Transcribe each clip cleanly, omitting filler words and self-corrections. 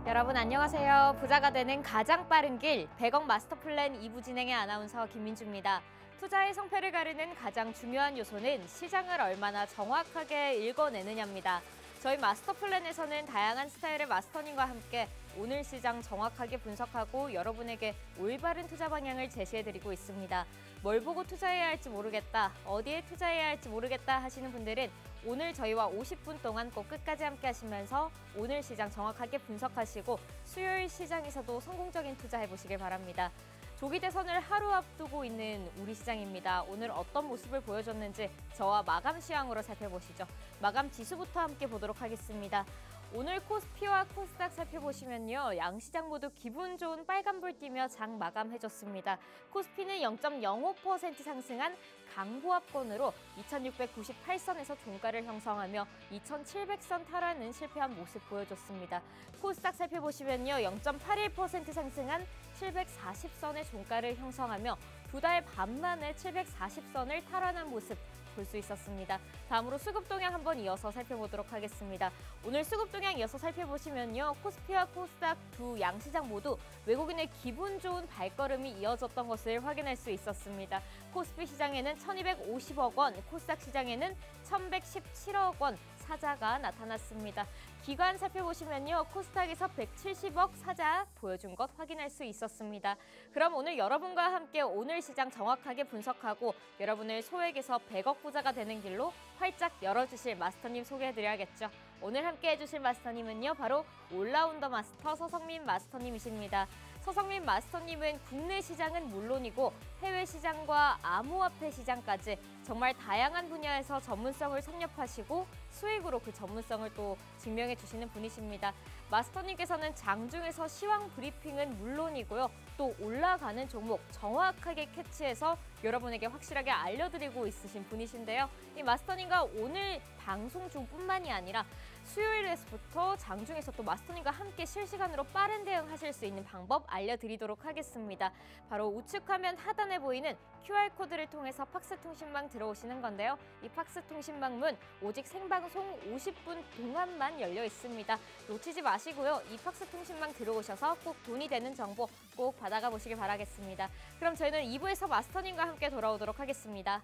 여러분 안녕하세요. 부자가 되는 가장 빠른 길 100억 마스터 플랜 2부 진행의 아나운서 김민주입니다. 투자의 성패를 가르는 가장 중요한 요소는 시장을 얼마나 정확하게 읽어내느냐입니다. 저희 마스터 플랜에서는 다양한 스타일의 마스터님과 함께 오늘 시장 정확하게 분석하고 여러분에게 올바른 투자 방향을 제시해드리고 있습니다. 뭘 보고 투자해야 할지 모르겠다, 어디에 투자해야 할지 모르겠다 하시는 분들은 오늘 저희와 50분 동안 꼭 끝까지 함께 하시면서 오늘 시장 정확하게 분석하시고 수요일 시장에서도 성공적인 투자해보시길 바랍니다. 조기 대선을 하루 앞두고 있는 우리 시장입니다. 오늘 어떤 모습을 보여줬는지 저와 마감 시황으로 살펴보시죠. 마감 지수부터 함께 보도록 하겠습니다. 오늘 코스피와 코스닥 살펴보시면요. 양시장 모두 기분 좋은 빨간불 띄며 장 마감해줬습니다. 코스피는 0.05% 상승한 강보합권으로 2698선에서 종가를 형성하며 2700선 탈환은 실패한 모습 보여줬습니다. 코스닥 살펴보시면요. 0.81% 상승한 740선의 종가를 형성하며 두 달 반 만에 740선을 탈환한 모습 볼 수 있었습니다. 다음으로 수급 동향 한번 이어서 살펴보도록 하겠습니다. 오늘 수급 동향 이어서 살펴보시면요. 코스피와 코스닥 두 양시장 모두 외국인의 기분 좋은 발걸음이 이어졌던 것을 확인할 수 있었습니다. 코스피 시장에는 1250억 원, 코스닥 시장에는 1117억 원 사자가 나타났습니다. 기관 살펴보시면요. 코스닥에서 170억 사자 보여준 것 확인할 수 있었습니다. 그럼 오늘 여러분과 함께 오늘 시장 정확하게 분석하고 여러분을 소액에서 100억 부자가 되는 길로 활짝 열어주실 마스터님 소개해드려야겠죠. 오늘 함께 해주실 마스터님은요. 바로 올라운더 마스터 서성민 마스터님이십니다. 서성민 마스터님은 국내 시장은 물론이고 해외 시장과 암호화폐 시장까지 정말 다양한 분야에서 전문성을 섭렵하시고 수익으로 그 전문성을 또 증명해 주시는 분이십니다. 마스터님께서는 장중에서 시황 브리핑은 물론이고요. 또 올라가는 종목 정확하게 캐치해서 여러분에게 확실하게 알려드리고 있으신 분이신데요. 이 마스터님과 오늘 방송 중뿐만이 아니라 수요일에서부터 장중에서 또 마스터님과 함께 실시간으로 빠른 대응하실 수 있는 방법 알려드리도록 하겠습니다. 바로 우측 화면 하단에 보이는 QR코드를 통해서 팍스통신망 들어오시는 건데요. 이 팍스통신망 문 오직 생방송 50분 동안만 열려 있습니다. 놓치지 마시고요. 이 팍스통신망 들어오셔서 꼭 돈이 되는 정보 꼭 받아가 보시길 바라겠습니다. 그럼 저희는 2부에서 마스터님과 함께 돌아오도록 하겠습니다.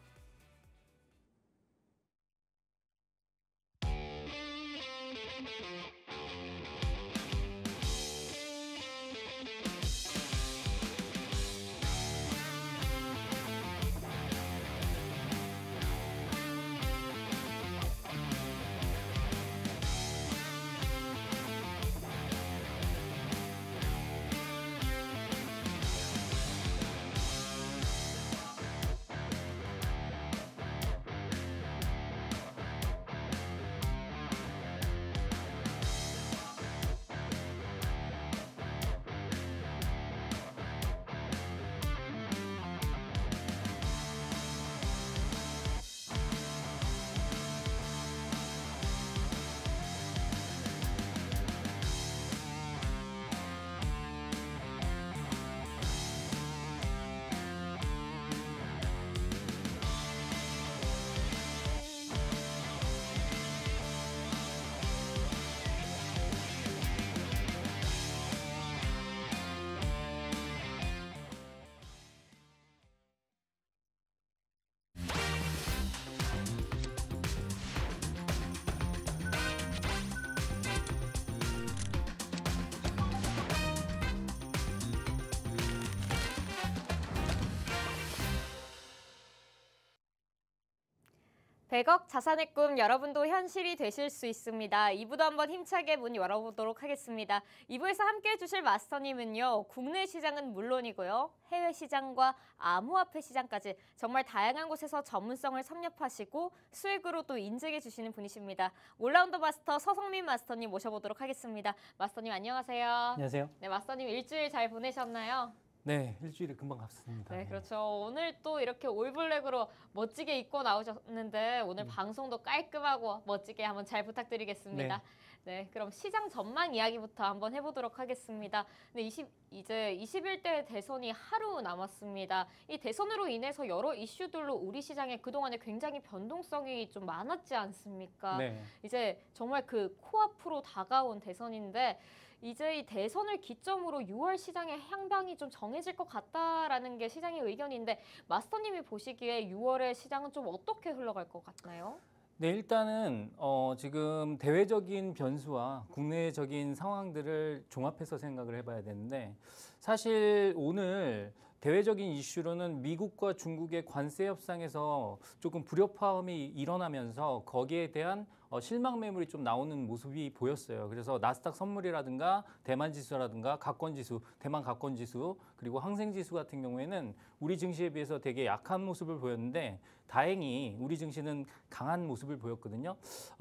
백억 자산의 꿈 여러분도 현실이 되실 수 있습니다. 2부도 한번 힘차게 문 열어보도록 하겠습니다. 2부에서 함께해 주실 마스터님은요. 국내 시장은 물론이고요. 해외 시장과 암호화폐 시장까지 정말 다양한 곳에서 전문성을 섭렵하시고 수익으로 또 인증해 주시는 분이십니다. 올라운더 마스터 서성민 마스터님 모셔보도록 하겠습니다. 마스터님 안녕하세요. 안녕하세요. 네, 마스터님 일주일 잘 보내셨나요? 네, 일주일이 금방 갔습니다. 네, 그렇죠. 오늘 또 이렇게 올블랙으로 멋지게 입고 나오셨는데 오늘 방송도 깔끔하고 멋지게 한번 잘 부탁드리겠습니다. 네, 그럼 시장 전망 이야기부터 한번 해보도록 하겠습니다. 네, 이제 21대 대선이 하루 남았습니다. 이 대선으로 인해서 여러 이슈들로 우리 시장에 그동안에 굉장히 변동성이 좀 많았지 않습니까? 네. 이제 정말 그 코앞으로 다가온 대선인데 이제 이 대선을 기점으로 6월 시장의 향방이 좀 정해질 것 같다라는 게 시장의 의견인데 마스터님이 보시기에 6월의 시장은 좀 어떻게 흘러갈 것 같나요? 네, 일단은 지금 대외적인 변수와 국내적인 상황들을 종합해서 생각을 해봐야 되는데 사실 오늘 대외적인 이슈로는 미국과 중국의 관세 협상에서 조금 불협화음이 일어나면서 거기에 대한 실망 매물이 좀 나오는 모습이 보였어요. 그래서 나스닥 선물이라든가 대만 지수라든가 가권 지수, 대만 가권 지수 그리고 항생 지수 같은 경우에는 우리 증시에 비해서 되게 약한 모습을 보였는데 다행히 우리 증시는 강한 모습을 보였거든요.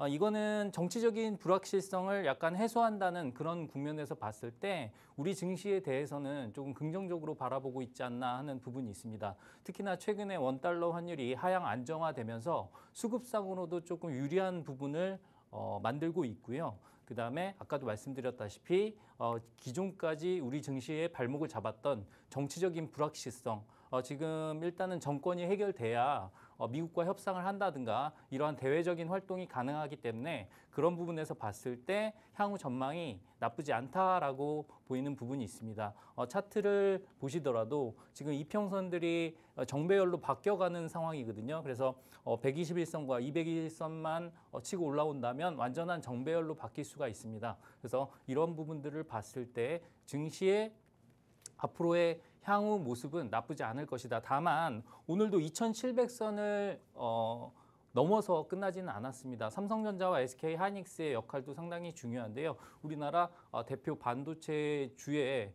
이거는 정치적인 불확실성을 약간 해소한다는 그런 국면에서 봤을 때 우리 증시에 대해서는 조금 긍정적으로 바라보고 있지 않나 하는 부분이 있습니다. 특히나 최근에 원달러 환율이 하향 안정화되면서 수급상으로도 조금 유리한 부분을 만들고 있고요. 그다음에 아까도 말씀드렸다시피 기존까지 우리 증시의 발목을 잡았던 정치적인 불확실성 지금 일단은 정권이 해결돼야 미국과 협상을 한다든가 이러한 대외적인 활동이 가능하기 때문에 그런 부분에서 봤을 때 향후 전망이 나쁘지 않다라고 보이는 부분이 있습니다. 차트를 보시더라도 지금 이평선들이 정배열로 바뀌어가는 상황이거든요. 그래서 121선과 201선만 치고 올라온다면 완전한 정배열로 바뀔 수가 있습니다. 그래서 이런 부분들을 봤을 때 증시의 앞으로의 향후 모습은 나쁘지 않을 것이다. 다만 오늘도 2700선을 넘어서 끝나지는 않았습니다. 삼성전자와 SK 하이닉스의 역할도 상당히 중요한데요. 우리나라 대표 반도체주의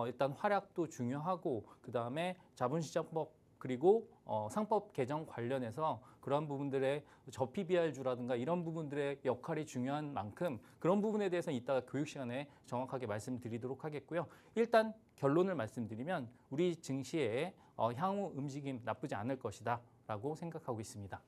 일단 활약도 중요하고 그다음에 자본시장법 그리고 상법 개정 관련해서 그런 부분들의 저PBR주라든가 이런 부분들의 역할이 중요한 만큼 그런 부분에 대해서는 이따가 교육 시간에 정확하게 말씀드리도록 하겠고요. 일단 결론을 말씀드리면 우리 증시의 향후 움직임 나쁘지 않을 것이다 라고 생각하고 있습니다.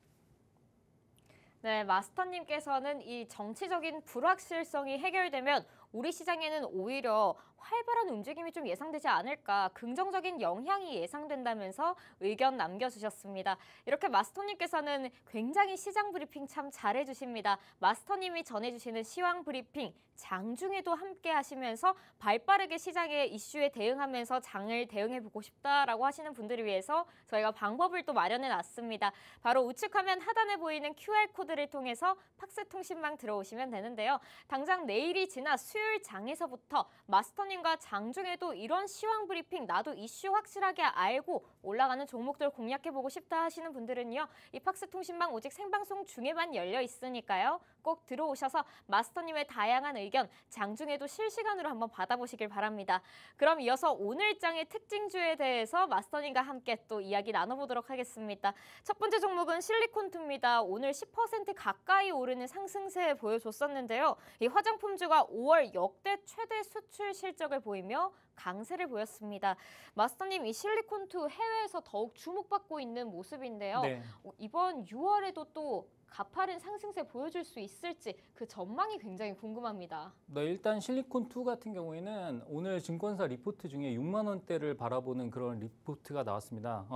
네, 마스터님께서는 이 정치적인 불확실성이 해결되면 우리 시장에는 오히려 활발한 움직임이 좀 예상되지 않을까, 긍정적인 영향이 예상된다면서 의견 남겨주셨습니다. 이렇게 마스터님께서는 굉장히 시장 브리핑 참 잘해주십니다. 마스터님이 전해주시는 시황 브리핑 장중에도 함께 하시면서 발빠르게 시장의 이슈에 대응하면서 장을 대응해보고 싶다라고 하시는 분들을 위해서 저희가 방법을 또 마련해놨습니다. 바로 우측 화면 하단에 보이는 QR코드를 통해서 팍스통신망 들어오시면 되는데요. 당장 내일이 지나 수요일 장에서부터 마스터님과 장중에도 이런 시황 브리핑 나도 이슈 확실하게 알고 올라가는 종목들 공략해보고 싶다 하시는 분들은요. 이 팍스통신망 오직 생방송 중에만 열려 있으니까요. 꼭 들어오셔서 마스터님의 다양한 의견 장중에도 실시간으로 한번 받아보시길 바랍니다. 그럼 이어서 오늘 장의 특징주에 대해서 마스터님과 함께 또 이야기 나눠보도록 하겠습니다. 첫 번째 종목은 실리콘투입니다. 오늘 10% 가까이 오르는 상승세 보여줬었는데요. 이 화장품주가 5월 역대 최대 수출 실적을 보이며 강세를 보였습니다. 마스터님, 이 실리콘투 해외에서 더욱 주목받고 있는 모습인데요. 네. 이번 6월에도 또 가파른 상승세 보여줄 수 있을지 그 전망이 굉장히 궁금합니다. 네, 일단 실리콘2 같은 경우에는 오늘 증권사 리포트 중에 6만 원대를 바라보는 그런 리포트가 나왔습니다.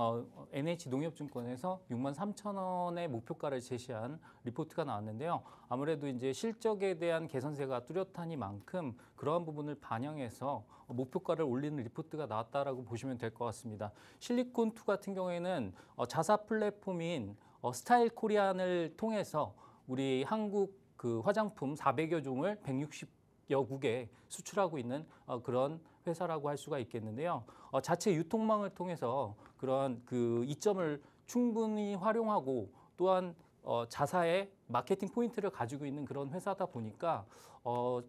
NH농협증권에서 6만 3천 원의 목표가를 제시한 리포트가 나왔는데요. 아무래도 이제 실적에 대한 개선세가 뚜렷하니만큼 그러한 부분을 반영해서 목표가를 올리는 리포트가 나왔다라고 보시면 될 것 같습니다. 실리콘2 같은 경우에는 자사 플랫폼인 스타일 코리안을 통해서 우리 한국 그 화장품 400여 종을 160여 국에 수출하고 있는 그런 회사라고 할 수가 있겠는데요. 자체 유통망을 통해서 그런 그 이점을 충분히 활용하고 또한 자사의 마케팅 포인트를 가지고 있는 그런 회사다 보니까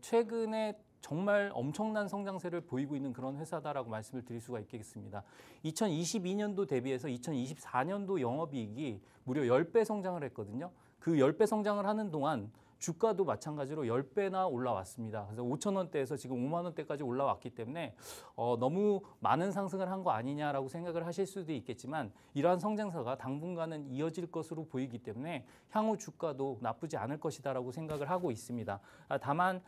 최근에 정말 엄청난 성장세를 보이고 있는 그런 회사다라고 말씀을 드릴 수가 있겠습니다. 2022년도 대비해서 2024년도 영업이익이 무려 10배 성장을 했거든요. 그 10배 성장을 하는 동안 주가도 마찬가지로 10배나 올라왔습니다. 그래서 5,000원대에서 지금 5만 원대까지 올라왔기 때문에 너무 많은 상승을 한 거 아니냐라고 생각을 하실 수도 있겠지만 이러한 성장세가 당분간은 이어질 것으로 보이기 때문에 향후 주가도 나쁘지 않을 것이다라고 생각을 하고 있습니다. 다만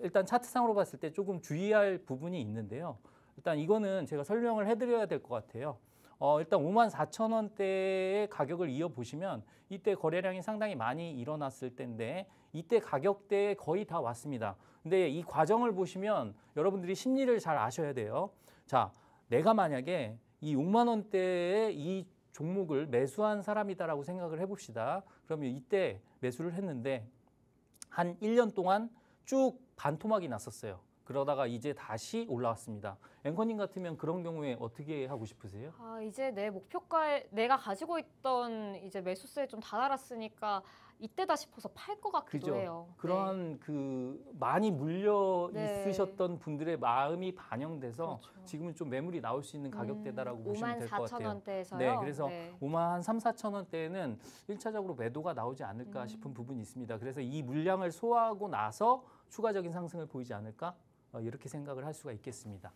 일단 차트상으로 봤을 때 조금 주의할 부분이 있는데요. 일단 이거는 제가 설명을 해드려야 될 것 같아요. 일단 54,000원대의 가격을 이어보시면 이때 거래량이 상당히 많이 일어났을 때인데 이때 가격대에 거의 다 왔습니다. 근데 이 과정을 보시면 여러분들이 심리를 잘 아셔야 돼요. 자, 내가 만약에 이 6만 원대의 이 종목을 매수한 사람이다라고 생각을 해봅시다. 그러면 이때 매수를 했는데 한 1년 동안 쭉 반토막이 났었어요. 그러다가 이제 다시 올라왔습니다. 앵커님 같으면 그런 경우에 어떻게 하고 싶으세요? 이제 내 목표가에 내가 가지고 있던 이제 매수세에 좀 다다랐으니까 이때다 싶어서 팔 것 같기도 그죠? 해요. 그런 그 많이 물려 네. 있으셨던 분들의 마음이 반영돼서 그렇죠. 지금은 좀 매물이 나올 수 있는 가격대다라고 보시면 될 것 같아요. 54,000원대에서요. 네, 그래서 5만 한 3, 4천 원대에는 1차적으로 매도가 나오지 않을까 싶은 부분이 있습니다. 그래서 이 물량을 소화하고 나서 추가적인 상승을 보이지 않을까? 이렇게 생각을 할 수가 있겠습니다.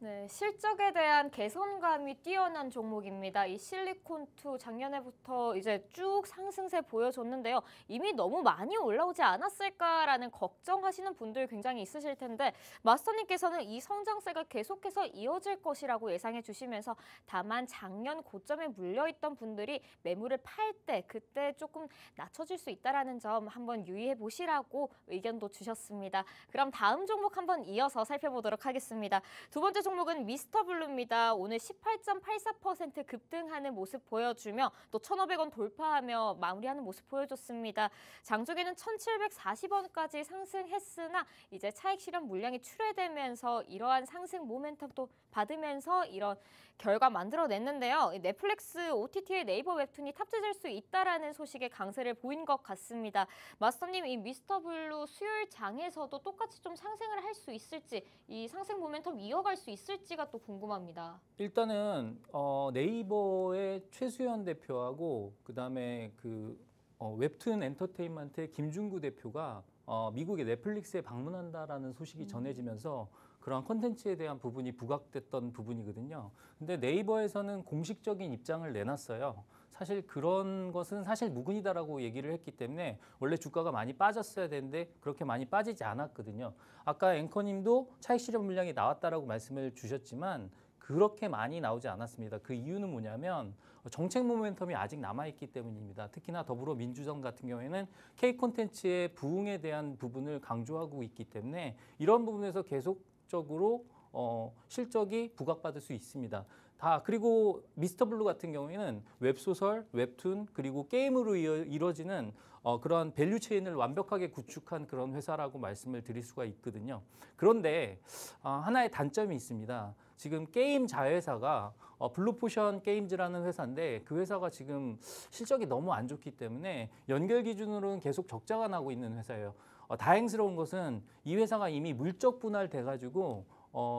네, 실적에 대한 개선감이 뛰어난 종목입니다. 이 실리콘2 작년에부터 이제 쭉 상승세 보여줬는데요. 이미 너무 많이 올라오지 않았을까라는 걱정하시는 분들 굉장히 있으실 텐데 마스터님께서는 이 성장세가 계속해서 이어질 것이라고 예상해 주시면서 다만 작년 고점에 물려있던 분들이 매물을 팔 때 그때 조금 낮춰질 수 있다는 점 한번 유의해 보시라고 의견도 주셨습니다. 그럼 다음 종목 한번 이어서 살펴보도록 하겠습니다. 두 번째 종목은 미스터블루입니다. 오늘 18.84% 급등하는 모습 보여주며 또 1,500원 돌파하며 마무리하는 모습 보여줬습니다. 장중에는 1,740원까지 상승했으나 이제 차익 실현 물량이 출회되면서 이러한 상승 모멘텀도 받으면서 이런 결과 만들어냈는데요. 넷플릭스 OTT의 네이버 웹툰이 탑재될 수 있다라는 소식에 강세를 보인 것 같습니다. 마스터님, 이 미스터블루 수요일 장에서도 똑같이 좀 상승을 할 수 있을지, 이 상승 모멘텀 이어갈 수 있을지가 또 궁금합니다. 일단은 네이버의 최수연 대표하고 그다음에 웹툰 엔터테인먼트의 김중구 대표가 미국의 넷플릭스에 방문한다라는 소식이 전해지면서 그러한 콘텐츠에 대한 부분이 부각됐던 부분이거든요. 근데 네이버에서는 공식적인 입장을 내놨어요. 사실 그런 것은 사실 무근이다라고 얘기를 했기 때문에 원래 주가가 많이 빠졌어야 되는데 그렇게 많이 빠지지 않았거든요. 아까 앵커님도 차익 실현 물량이 나왔다라고 말씀을 주셨지만 그렇게 많이 나오지 않았습니다. 그 이유는 뭐냐면 정책 모멘텀이 아직 남아있기 때문입니다. 특히나 더불어민주당 같은 경우에는 K 콘텐츠의 부흥에 대한 부분을 강조하고 있기 때문에 이런 부분에서 계속적으로 실적이 부각받을 수 있습니다. 그리고 미스터블루 같은 경우에는 웹소설, 웹툰 그리고 게임으로 이루어지는 그러한 밸류 체인을 완벽하게 구축한 그런 회사라고 말씀을 드릴 수가 있거든요. 그런데 하나의 단점이 있습니다. 지금 게임 자회사가 블루포션 게임즈라는 회사인데 그 회사가 지금 실적이 너무 안 좋기 때문에 연결 기준으로는 계속 적자가 나고 있는 회사예요. 다행스러운 것은 이 회사가 이미 물적 분할돼가지고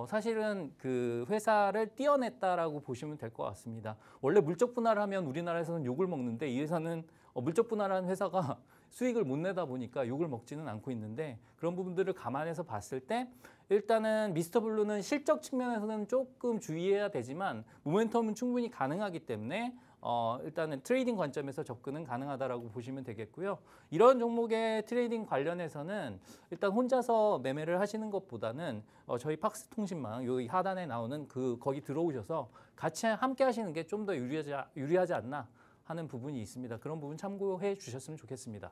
사실은 그 회사를 떼어냈다라고 보시면 될 것 같습니다. 원래 물적 분할하면 우리나라에서는 욕을 먹는데 이 회사는 물적 분할한 회사가 수익을 못 내다 보니까 욕을 먹지는 않고 있는데 그런 부분들을 감안해서 봤을 때 일단은 미스터블루는 실적 측면에서는 조금 주의해야 되지만 모멘텀은 충분히 가능하기 때문에 일단은 트레이딩 관점에서 접근은 가능하다라고 보시면 되겠고요. 이런 종목의 트레이딩 관련해서는 일단 혼자서 매매를 하시는 것보다는 저희 팍스통신망 여기 하단에 나오는 거기 들어오셔서 같이 함께 하시는 게 좀 더 유리하지 않나 하는 부분이 있습니다. 그런 부분 참고해 주셨으면 좋겠습니다.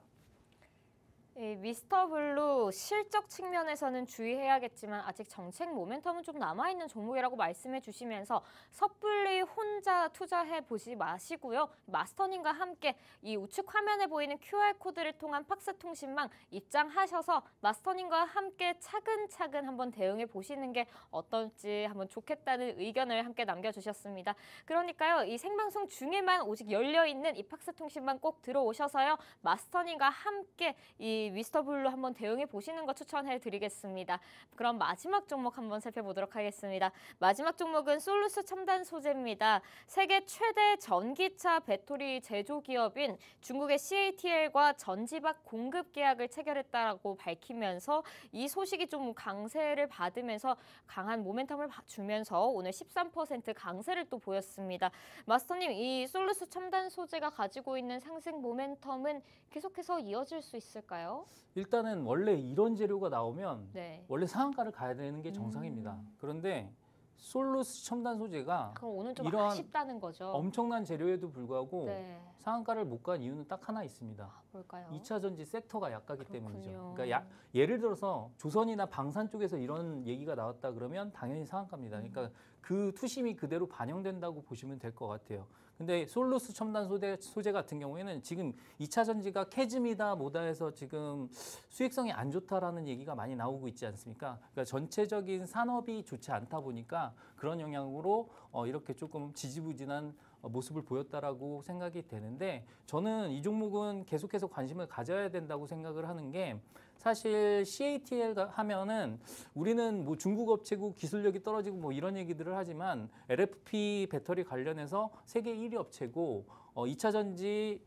미스터블루 실적 측면에서는 주의해야겠지만 아직 정책 모멘텀은 좀 남아있는 종목이라고 말씀해 주시면서 섣불리 혼자 투자해 보지 마시고요. 마스터님과 함께 이 우측 화면에 보이는 QR코드를 통한 팍스통신망 입장하셔서 마스터님과 함께 차근차근 한번 대응해 보시는 게 어떨지 한번 좋겠다는 의견을 함께 남겨주셨습니다. 그러니까요. 이 생방송 중에만 오직 열려있는 이 팍스통신망 꼭 들어오셔서요. 마스터님과 함께 이 이 미스터블루 한번 대응해 보시는 거 추천해 드리겠습니다. 그럼 마지막 종목 한번 살펴보도록 하겠습니다. 마지막 종목은 솔루스 첨단 소재입니다. 세계 최대 전기차 배터리 제조 기업인 중국의 CATL과 전지박 공급 계약을 체결했다라고 밝히면서 이 소식이 좀 강세를 받으면서 강한 모멘텀을 주면서 오늘 13% 강세를 또 보였습니다. 마스터님, 이 솔루스 첨단 소재가 가지고 있는 상승 모멘텀은 계속해서 이어질 수 있을까요? 일단은 원래 이런 재료가 나오면 네. 원래 상한가를 가야 되는 게 정상입니다. 그런데 솔루스 첨단 소재가 그럼 오늘 좀 이러한 아쉽다는 거죠. 엄청난 재료에도 불구하고 네. 상한가를 못 간 이유는 딱 하나 있습니다. 뭘까요? 2차 전지 섹터가 약하기 그렇군요. 때문이죠. 그러니까 예를 들어서 조선이나 방산 쪽에서 이런 얘기가 나왔다 그러면 당연히 상한가입니다. 그러니까 그 투심이 그대로 반영된다고 보시면 될 것 같아요. 근데 솔루스 첨단 소재 같은 경우에는 지금 2차 전지가 캐즘이다 뭐다 해서 지금 수익성이 안 좋다라는 얘기가 많이 나오고 있지 않습니까? 그러니까 전체적인 산업이 좋지 않다 보니까 그런 영향으로 이렇게 조금 지지부진한 모습을 보였다라고 생각이 되는데, 저는 이 종목은 계속해서 관심을 가져야 된다고 생각을 하는 게, 사실 CATL 하면은 우리는 뭐 중국 업체고 기술력이 떨어지고 뭐 이런 얘기들을 하지만 LFP 배터리 관련해서 세계 1위 업체고 2차 전지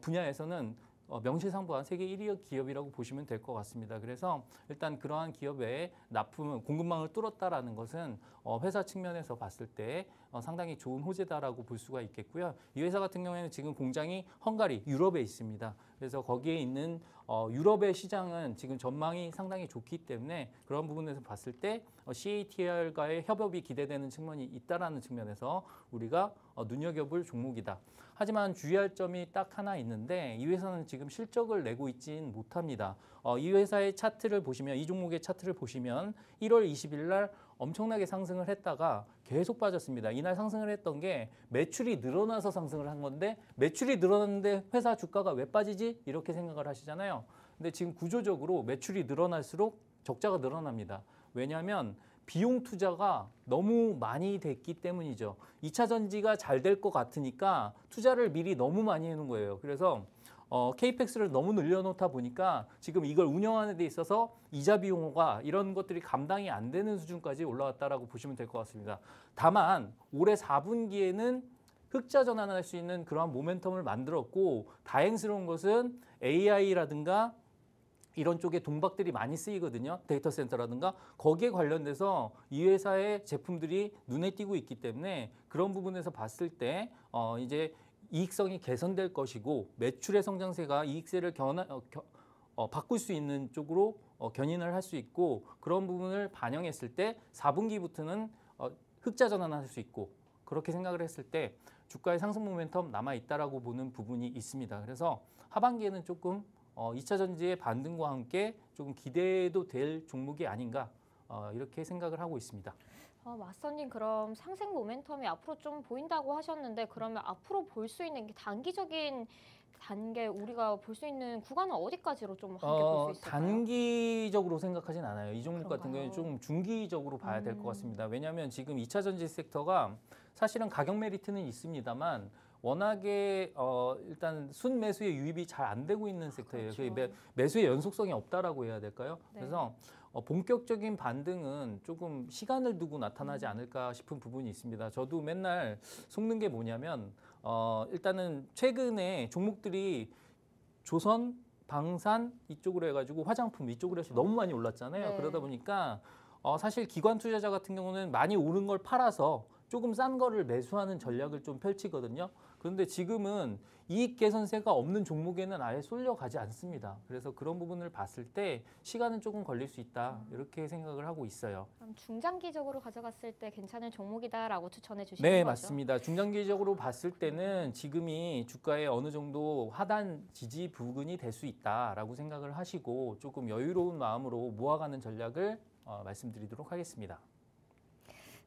분야에서는 명실상부한 세계 1위 기업이라고 보시면 될 것 같습니다. 그래서 일단 그러한 기업의 공급망을 뚫었다라는 것은 회사 측면에서 봤을 때 상당히 좋은 호재다라고 볼 수가 있겠고요. 이 회사 같은 경우에는 지금 공장이 헝가리, 유럽에 있습니다. 그래서 거기에 있는 유럽의 시장은 지금 전망이 상당히 좋기 때문에 그런 부분에서 봤을 때 CATL과의 협업이 기대되는 측면이 있다라는 측면에서 우리가 눈여겨볼 종목이다. 하지만 주의할 점이 딱 하나 있는데, 이 회사는 지금 실적을 내고 있진 못합니다. 이 회사의 차트를 보시면, 이 종목의 차트를 보시면 1월 20일 날 엄청나게 상승을 했다가 계속 빠졌습니다. 이날 상승을 했던 게 매출이 늘어나서 상승을 한 건데, 매출이 늘어났는데 회사 주가가 왜 빠지지? 이렇게 생각을 하시잖아요. 근데 지금 구조적으로 매출이 늘어날수록 적자가 늘어납니다. 왜냐하면 비용 투자가 너무 많이 됐기 때문이죠. 2차 전지가 잘 될 것 같으니까 투자를 미리 너무 많이 해놓은 거예요. 그래서 KPX를 너무 늘려놓다 보니까 지금 이걸 운영하는 데 있어서 이자 비용과 이런 것들이 감당이 안 되는 수준까지 올라왔다라고 보시면 될 것 같습니다. 다만 올해 4분기에는 흑자 전환할 수 있는 그러한 모멘텀을 만들었고, 다행스러운 것은 AI라든가 이런 쪽에 동박들이 많이 쓰이거든요. 데이터 센터라든가 거기에 관련돼서 이 회사의 제품들이 눈에 띄고 있기 때문에 그런 부분에서 봤을 때 이제 이익성이 개선될 것이고, 매출의 성장세가 이익세를 바꿀 수 있는 쪽으로 견인을 할 수 있고, 그런 부분을 반영했을 때 4분기부터는 흑자 전환할 수 있고, 그렇게 생각을 했을 때 주가의 상승 모멘텀 남아있다라고 보는 부분이 있습니다. 그래서 하반기에는 조금 2차 전지의 반등과 함께 조금 기대도 될 종목이 아닌가 이렇게 생각을 하고 있습니다. 마스터님, 그럼 상승 모멘텀이 앞으로 좀 보인다고 하셨는데, 그러면 앞으로 볼 수 있는 게 단기적인 단계, 우리가 볼 수 있는 구간은 어디까지로 좀 함께 볼 수 있을까요? 단기적으로 생각하진 않아요. 이 종목 같은 그런가요? 경우는 좀 중기적으로 봐야 될 것 같습니다. 왜냐하면 지금 2차 전지 섹터가 사실은 가격 메리트는 있습니다만 워낙에 일단 순매수의 유입이 잘 안 되고 있는 섹터예요. 그렇죠. 매수의 연속성이 없다라고 해야 될까요? 네. 그래서 본격적인 반등은 조금 시간을 두고 나타나지 않을까 싶은 부분이 있습니다. 저도 맨날 속는 게 뭐냐면 일단은 최근에 종목들이 조선, 방산 이쪽으로 해가지고 화장품 이쪽으로 해서 너무 많이 올랐잖아요. 네. 그러다 보니까 사실 기관 투자자 같은 경우는 많이 오른 걸 팔아서 조금 싼 거를 매수하는 전략을 좀 펼치거든요. 그런데 지금은 이익 개선세가 없는 종목에는 아예 쏠려가지 않습니다. 그래서 그런 부분을 봤을 때 시간은 조금 걸릴 수 있다, 이렇게 생각을 하고 있어요. 그럼 중장기적으로 가져갔을 때 괜찮은 종목이다라고 추천해 주시는 네, 거죠? 맞습니다. 중장기적으로 봤을 때는 지금이 주가의 어느 정도 하단 지지 부근이 될 수 있다라고 생각을 하시고 조금 여유로운 마음으로 모아가는 전략을 말씀드리도록 하겠습니다.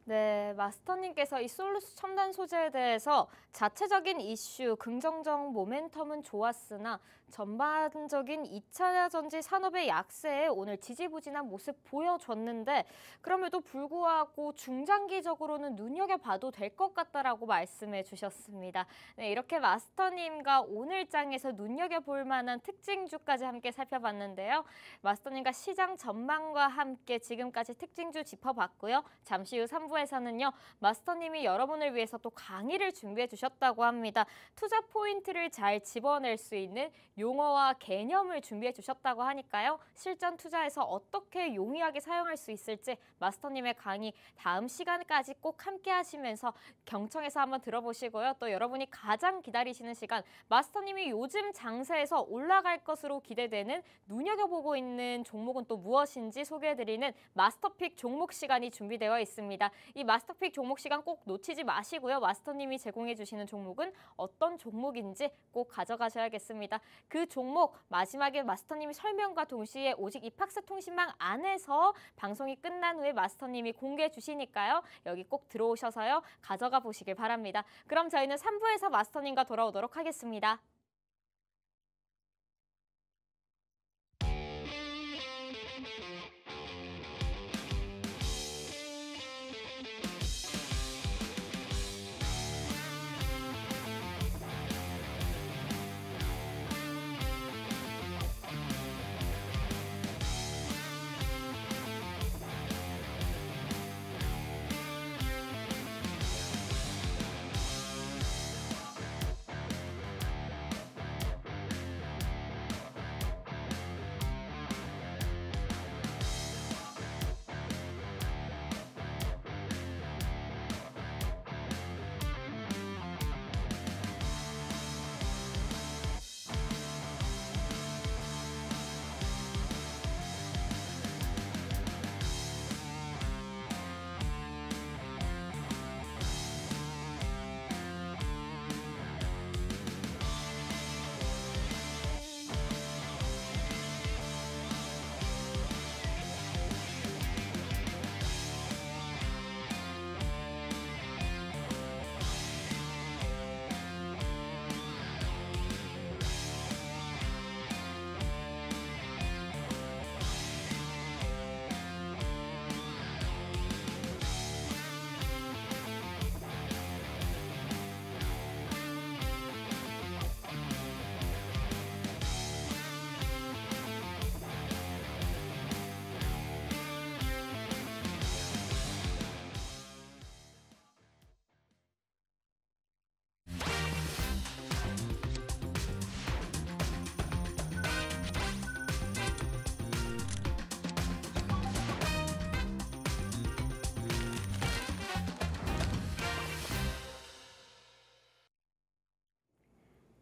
네, 마스터님께서 이 솔루스 첨단 소재에 대해서 자체적인 이슈, 긍정적 모멘텀은 좋았으나 전반적인 2차 전지 산업의 약세에 오늘 지지부진한 모습 보여줬는데 그럼에도 불구하고 중장기적으로는 눈여겨봐도 될 것 같다라고 말씀해 주셨습니다. 네, 이렇게 마스터님과 오늘 장에서 눈여겨볼 만한 특징주까지 함께 살펴봤는데요. 마스터님과 시장 전망과 함께 지금까지 특징주 짚어봤고요. 잠시 후 3부에서는요. 마스터님이 여러분을 위해서 또 강의를 준비해 주셨다고 합니다. 투자 포인트를 잘 집어낼 수 있는 용어와 개념을 준비해 주셨다고 하니까요. 실전 투자에서 어떻게 용이하게 사용할 수 있을지 마스터님의 강의 다음 시간까지 꼭 함께 하시면서 경청해서 한번 들어보시고요. 또 여러분이 가장 기다리시는 시간 마스터님이 요즘 장세에서 올라갈 것으로 기대되는 눈여겨보고 있는 종목은 또 무엇인지 소개해드리는 마스터픽 종목 시간이 준비되어 있습니다. 이 마스터픽 종목 시간 꼭 놓치지 마시고요. 마스터님이 제공해 주시는 종목은 어떤 종목인지 꼭 가져가셔야겠습니다. 그 종목 마지막에 마스터님이 설명과 동시에 오직 이팍스 통신망 안에서 방송이 끝난 후에 마스터님이 공개해 주시니까요. 여기 꼭 들어오셔서요. 가져가 보시길 바랍니다. 그럼 저희는 3부에서 마스터님과 돌아오도록 하겠습니다.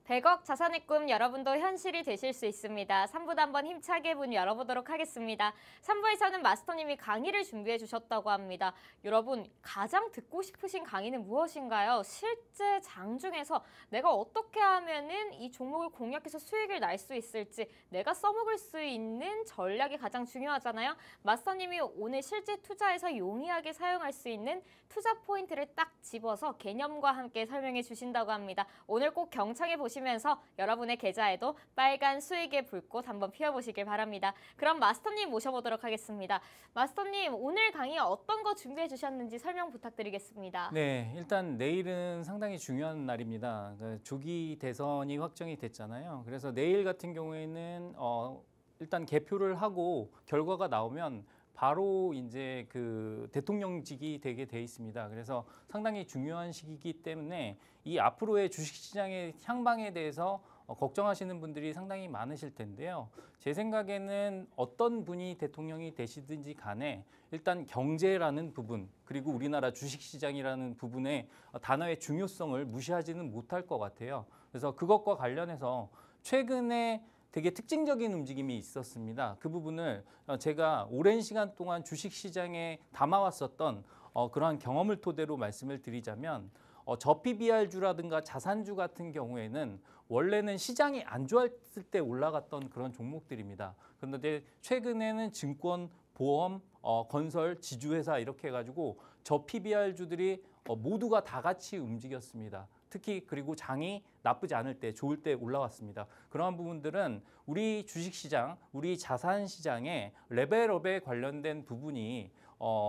백억 자산의 꿈 여러분도 현실이 되실 수 있습니다. 3부도 한번 힘차게 문 열어보도록 하겠습니다. 3부에서는 마스터님이 강의를 준비해 주셨다고 합니다. 여러분 가장 듣고 싶으신 강의는 무엇인가요? 실제 장중에서 내가 어떻게 하면은 이 종목을 공략해서 수익을 날 수 있을지 내가 써먹을 수 있는 전략이 가장 중요하잖아요. 마스터님이 오늘 실제 투자에서 용이하게 사용할 수 있는 투자 포인트를 딱 집어서 개념과 함께 설명해 주신다고 합니다. 오늘 꼭 경청해 보시면서 여러분의 계좌에도 빨간 수익의 불꽃 한번 피워보시길 바랍니다. 그럼 마스터님 모셔보도록 하겠습니다. 마스터님 오늘 강의 어떤 거 준비해 주셨는지 설명 부탁드리겠습니다. 네, 일단 내일은 상당히 중요한 날입니다. 조기 대선이 확정이 됐잖아요. 그래서 내일 같은 경우에는 일단 개표를 하고 결과가 나오면 바로 이제 그 대통령직이 되게 돼 있습니다. 그래서 상당히 중요한 시기이기 때문에 이 앞으로의 주식시장의 향방에 대해서 걱정하시는 분들이 상당히 많으실 텐데요. 제 생각에는 어떤 분이 대통령이 되시든지 간에 일단 경제라는 부분 그리고 우리나라 주식시장이라는 부분의 단어의 중요성을 무시하지는 못할 것 같아요. 그래서 그것과 관련해서 최근에 되게 특징적인 움직임이 있었습니다. 그 부분을 제가 오랜 시간 동안 주식시장에 담아왔었던 그러한 경험을 토대로 말씀을 드리자면 저PBR주라든가 자산주 같은 경우에는 원래는 시장이 안 좋았을 때 올라갔던 그런 종목들입니다. 그런데 최근에는 증권 보험, 건설, 지주회사 이렇게 해가지고 저 PBR주들이 모두가 다 같이 움직였습니다. 특히 그리고 장이 나쁘지 않을 때, 좋을 때 올라왔습니다. 그러한 부분들은 우리 주식시장, 우리 자산시장의 레벨업에 관련된 부분이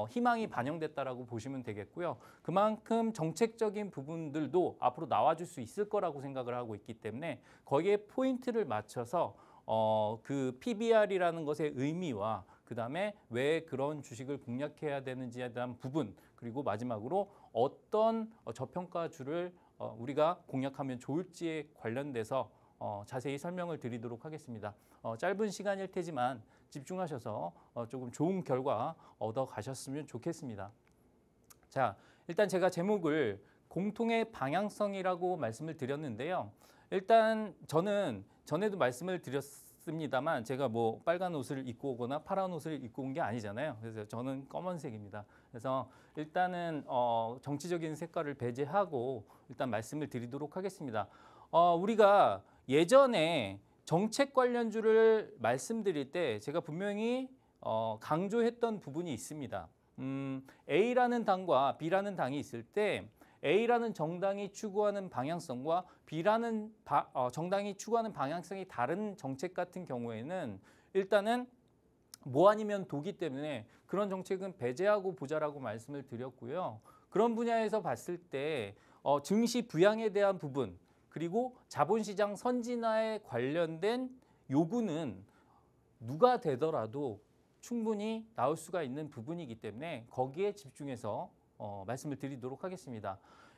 희망이 반영됐다라고 보시면 되겠고요. 그만큼 정책적인 부분들도 앞으로 나와줄 수 있을 거라고 생각을 하고 있기 때문에 거기에 포인트를 맞춰서 그 PBR이라는 것의 의미와 그다음에 왜 그런 주식을 공략해야 되는지에 대한 부분, 그리고 마지막으로 어떤 저평가주를 우리가 공략하면 좋을지에 관련돼서 자세히 설명을 드리도록 하겠습니다. 짧은 시간일 테지만 집중하셔서 조금 좋은 결과 얻어 가셨으면 좋겠습니다. 자, 일단 제가 제목을 공통의 방향성이라고 말씀을 드렸는데요. 일단 저는 전에도 말씀을 드렸습니다만 제가 뭐 빨간 옷을 입고 오거나 파란 옷을 입고 온 게 아니잖아요. 그래서 저는 검은색입니다. 그래서 일단은 정치적인 색깔을 배제하고 일단 말씀을 드리도록 하겠습니다. 우리가 예전에 정책 관련주를 말씀드릴 때 제가 분명히 강조했던 부분이 있습니다. A라는 당과 B라는 당이 있을 때 A라는 정당이 추구하는 방향성과 B라는 정당이 추구하는 방향성이 다른 정책 같은 경우에는 일단은 뭐 아니면 도기 때문에 그런 정책은 배제하고 보자라고 말씀을 드렸고요. 그런 분야에서 봤을 때 증시 부양에 대한 부분, 그리고 자본시장 선진화에 관련된 요구는 누가 되더라도 충분히 나올 수가 있는 부분이기 때문에 거기에 집중해서 말씀을 드리도록 하겠습니다.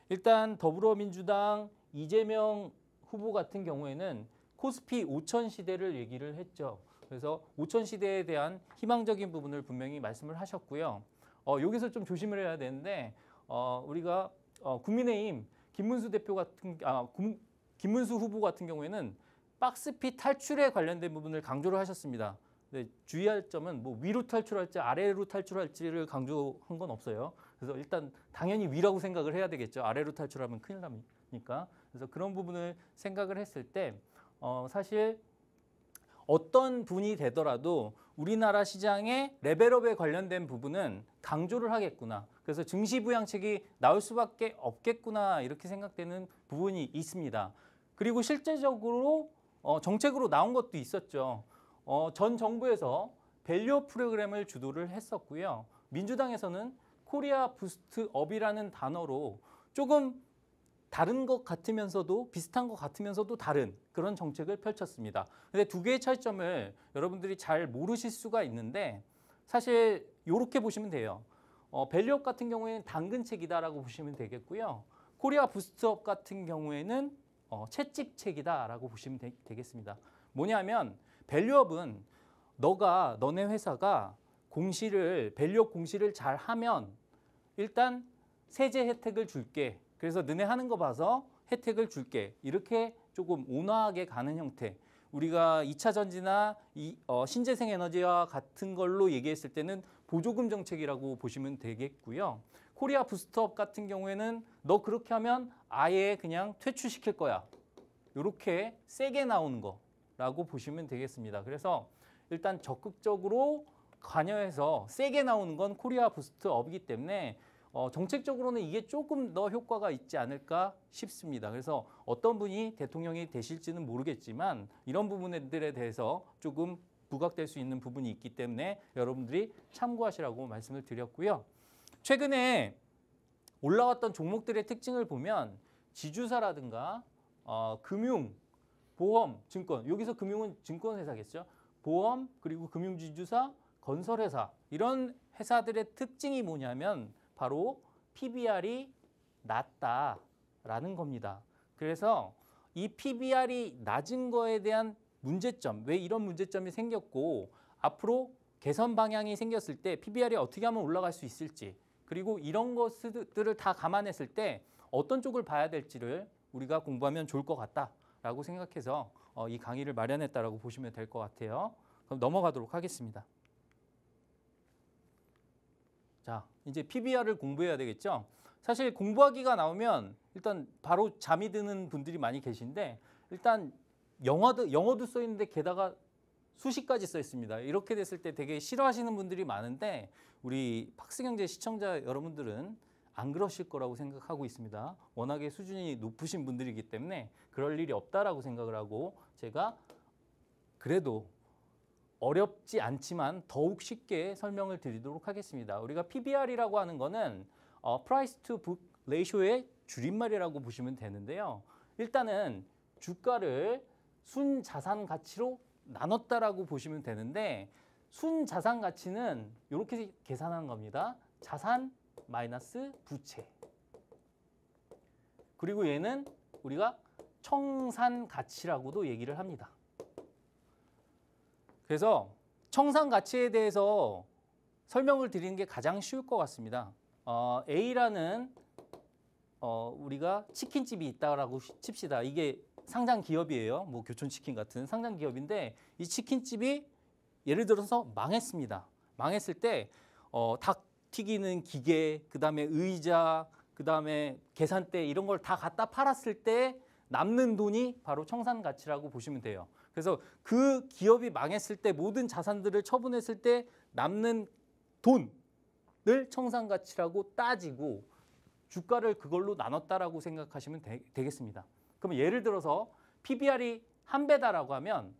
일단 더불어민주당 이재명 후보 같은 경우에는 코스피 5천 시대를 얘기를 했죠. 그래서 5천 시대에 대한 희망적인 부분을 분명히 말씀을 하셨고요. 여기서 좀 조심을 해야 되는데 우리가 국민의힘 김문수 후보 같은 경우에는 박스피 탈출에 관련된 부분을 강조를 하셨습니다. 근데 주의할 점은 뭐 위로 탈출할지 아래로 탈출할지를 강조한 건 없어요. 그래서 일단 당연히 위라고 생각을 해야 되겠죠. 아래로 탈출하면 큰일 나니까. 그래서 그런 부분을 생각을 했을 때 사실 어떤 분이 되더라도 우리나라 시장의 레벨업에 관련된 부분은 강조를 하겠구나. 그래서 증시 부양책이 나올 수밖에 없겠구나 이렇게 생각되는 부분이 있습니다. 그리고 실제적으로 정책으로 나온 것도 있었죠. 전 정부에서 밸류업 프로그램을 주도를 했었고요. 민주당에서는 코리아 부스트업이라는 단어로 조금 다른 것 같으면서도 비슷한 것 같으면서도 다른 그런 정책을 펼쳤습니다. 근데 두 개의 차이점을 여러분들이 잘 모르실 수가 있는데 사실 이렇게 보시면 돼요. 밸류업 같은 경우에는 당근책이다라고 보시면 되겠고요. 코리아 부스트업 같은 경우에는 채찍책이다라고 보시면 되겠습니다. 뭐냐면 밸류업은 너네 회사가 밸류업 공시를 잘 하면 일단 세제 혜택을 줄게. 그래서 너네 하는 거 봐서 혜택을 줄게. 이렇게 조금 온화하게 가는 형태. 우리가 2차 전지나 신재생 에너지와 같은 걸로 얘기했을 때는 보조금 정책이라고 보시면 되겠고요. 코리아 부스트업 같은 경우에는 너 그렇게 하면 아예 그냥 퇴출시킬 거야. 이렇게 세게 나오는 거라고 보시면 되겠습니다. 그래서 일단 적극적으로 관여해서 세게 나오는 건 코리아 부스트업이기 때문에 정책적으로는 이게 조금 더 효과가 있지 않을까 싶습니다. 그래서 어떤 분이 대통령이 되실지는 모르겠지만 이런 부분들에 대해서 조금 부각될 수 있는 부분이 있기 때문에 여러분들이 참고하시라고 말씀을 드렸고요. 최근에 올라왔던 종목들의 특징을 보면 지주사라든가 금융, 보험, 증권, 여기서 금융은 증권회사겠죠. 보험, 그리고 금융지주사, 건설회사 이런 회사들의 특징이 뭐냐면 바로 PBR이 낮다라는 겁니다. 그래서 이 PBR이 낮은 거에 대한 문제점, 왜 이런 문제점이 생겼고 앞으로 개선 방향이 생겼을 때 PBR이 어떻게 하면 올라갈 수 있을지 그리고 이런 것들을 다 감안했을 때 어떤 쪽을 봐야 될지를 우리가 공부하면 좋을 것 같다라고 생각해서 이 강의를 마련했다라고 보시면 될 것 같아요. 그럼 넘어가도록 하겠습니다. 자, 이제 PBR을 공부해야 되겠죠. 사실 공부하기가 나오면 일단 바로 잠이 드는 분들이 많이 계신데 일단 영어도 써 있는데 게다가 수식까지 써 있습니다. 이렇게 됐을 때 되게 싫어하시는 분들이 많은데 우리 팍스경제 시청자 여러분들은 안 그러실 거라고 생각하고 있습니다. 워낙에 수준이 높으신 분들이기 때문에 그럴 일이 없다라고 생각을 하고 제가 그래도 어렵지 않지만 더욱 쉽게 설명을 드리도록 하겠습니다. 우리가 PBR이라고 하는 거는 Price to Book Ratio의 줄임말이라고 보시면 되는데요. 일단은 주가를 순자산 가치로 나눴다라고 보시면 되는데 순자산 가치는 이렇게 계산하는 겁니다. 자산 마이너스 부채. 그리고 얘는 우리가 청산 가치라고도 얘기를 합니다. 그래서 청산 가치에 대해서 설명을 드리는 게 가장 쉬울 것 같습니다. A라는 우리가 치킨집이 있다라고 칩시다. 이게 상장 기업이에요. 뭐 교촌치킨 같은 상장 기업인데 이 치킨집이 예를 들어서 망했습니다. 망했을 때 닭 튀기는 기계, 그다음에 의자, 그다음에 계산대 이런 걸 다 갖다 팔았을 때 남는 돈이 바로 청산 가치라고 보시면 돼요. 그래서 그 기업이 망했을 때 모든 자산들을 처분했을 때 남는 돈을 청산 가치라고 따지고 주가를 그걸로 나눴다라고 생각하시면 되겠습니다. 그럼 예를 들어서 PBR이 1배다라고 하면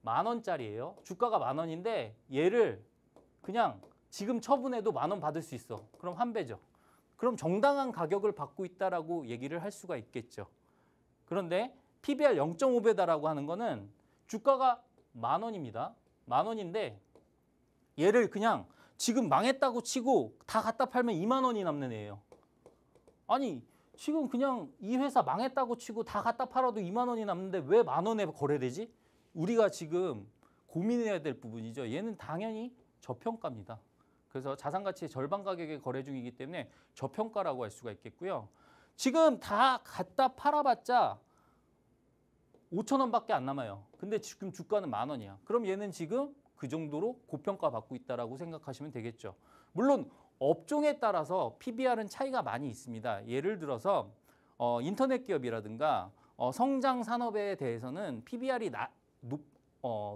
10,000원짜리예요. 주가가 10,000원인데 얘를 그냥 지금 처분해도 10,000원 받을 수 있어. 그럼 1배죠. 그럼 정당한 가격을 받고 있다라고 얘기를 할 수가 있겠죠. 그런데 PBR 0.5배다라고 하는 거는 주가가 10,000원입니다. 10,000원인데 얘를 그냥 지금 망했다고 치고 다 갖다 팔면 20,000원이 남는 애예요. 아니 지금 그냥 이 회사 망했다고 치고 다 갖다 팔아도 20,000원이 남는데 왜 10,000원에 거래되지? 우리가 지금 고민해야 될 부분이죠. 얘는 당연히 저평가입니다. 그래서 자산가치의 절반 가격에 거래 중이기 때문에 저평가라고 할 수가 있겠고요. 지금 다 갖다 팔아봤자 5,000원밖에 안 남아요. 근데 지금 주가는 10,000원이야. 그럼 얘는 지금 그 정도로 고평가 받고 있다라고 생각하시면 되겠죠. 물론 업종에 따라서 PBR은 차이가 많이 있습니다. 예를 들어서 인터넷 기업이라든가 성장 산업에 대해서는 PBR이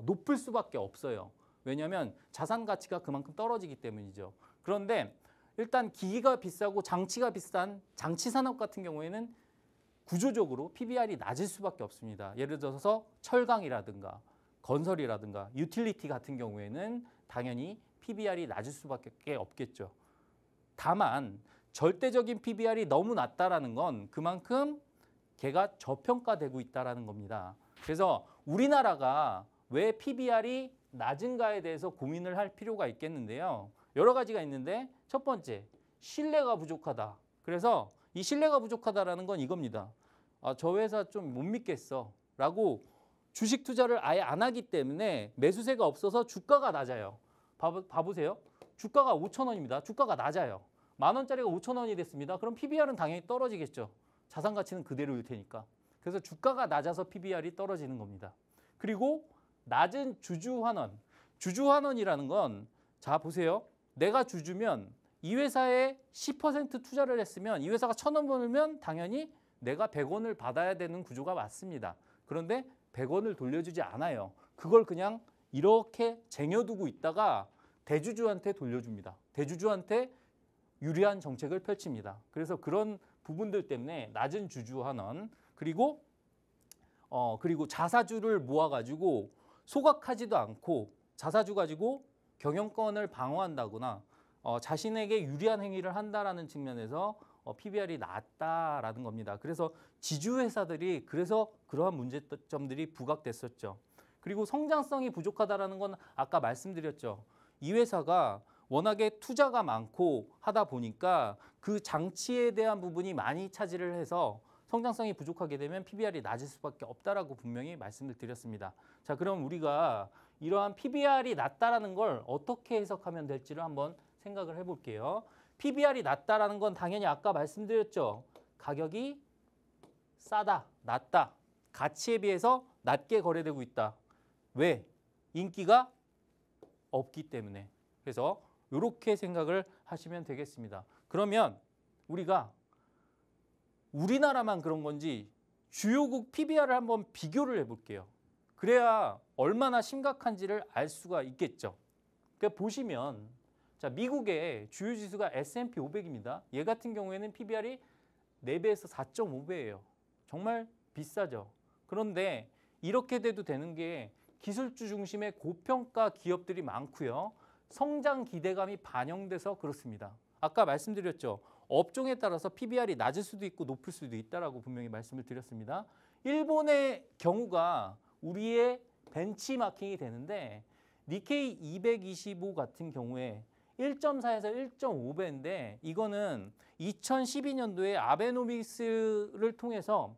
높을 수밖에 없어요. 왜냐하면 자산 가치가 그만큼 떨어지기 때문이죠. 그런데 일단 기기가 비싸고 장치가 비싼 장치 산업 같은 경우에는 구조적으로 PBR이 낮을 수밖에 없습니다. 예를 들어서 철강이라든가 건설이라든가 유틸리티 같은 경우에는 당연히 PBR이 낮을 수밖에 없겠죠. 다만 절대적인 PBR이 너무 낮다라는 건 그만큼 걔가 저평가되고 있다라는 겁니다. 그래서 우리나라가 왜 PBR이 낮은가에 대해서 고민을 할 필요가 있겠는데요. 여러 가지가 있는데 첫 번째, 신뢰가 부족하다. 그래서 이 신뢰가 부족하다라는 건 이겁니다. 저 회사 좀 못 믿겠어 라고 주식 투자를 아예 안 하기 때문에 매수세가 없어서 주가가 낮아요. 봐보세요. 주가가 5,000원입니다. 주가가 낮아요. 10,000원짜리가 5,000원이 됐습니다. 그럼 PBR은 당연히 떨어지겠죠. 자산 가치는 그대로일 테니까. 그래서 주가가 낮아서 PBR이 떨어지는 겁니다. 그리고 낮은 주주환원. 주주환원이라는 건 자 보세요. 내가 주주면 이 회사에 10% 투자를 했으면 이 회사가 1,000원 벌면 당연히 내가 100원을 받아야 되는 구조가 맞습니다. 그런데 100원을 돌려주지 않아요. 그걸 그냥 이렇게 쟁여두고 있다가 대주주한테 돌려줍니다. 대주주한테 유리한 정책을 펼칩니다. 그래서 그런 부분들 때문에 낮은 주주환원 그리고 자사주를 모아가지고 소각하지도 않고 자사주 가지고 경영권을 방어한다거나 자신에게 유리한 행위를 한다라는 측면에서 PBR이 낮다라는 겁니다. 그래서 지주회사들이 그래서 그러한 문제점들이 부각됐었죠. 그리고 성장성이 부족하다라는 건 아까 말씀드렸죠. 이 회사가 워낙에 투자가 많고 하다 보니까 그 장치에 대한 부분이 많이 차지를 해서 성장성이 부족하게 되면 PBR이 낮을 수밖에 없다라고 분명히 말씀을 드렸습니다. 자, 그럼 우리가 이러한 PBR이 낮다라는 걸 어떻게 해석하면 될지를 한번 생각을 해볼게요. PBR이 낮다라는 건 당연히 아까 말씀드렸죠. 가격이 싸다, 낮다. 가치에 비해서 낮게 거래되고 있다. 왜? 인기가 없기 때문에. 그래서 이렇게 생각을 하시면 되겠습니다. 그러면 우리가 우리나라만 그런 건지 주요국 PBR을 한번 비교를 해볼게요. 그래야 얼마나 심각한지를 알 수가 있겠죠. 그러니까 보시면 자, 미국의 주요 지수가 S&P 500입니다. 얘 같은 경우에는 PBR이 4배에서 4.5배예요. 정말 비싸죠. 그런데 이렇게 돼도 되는 게 기술주 중심의 고평가 기업들이 많고요. 성장 기대감이 반영돼서 그렇습니다. 아까 말씀드렸죠. 업종에 따라서 PBR이 낮을 수도 있고 높을 수도 있다라고 분명히 말씀을 드렸습니다. 일본의 경우가 우리의 벤치마킹이 되는데 니케이 225 같은 경우에 1.4에서 1.5배인데 이거는 2012년도에 아베노믹스를 통해서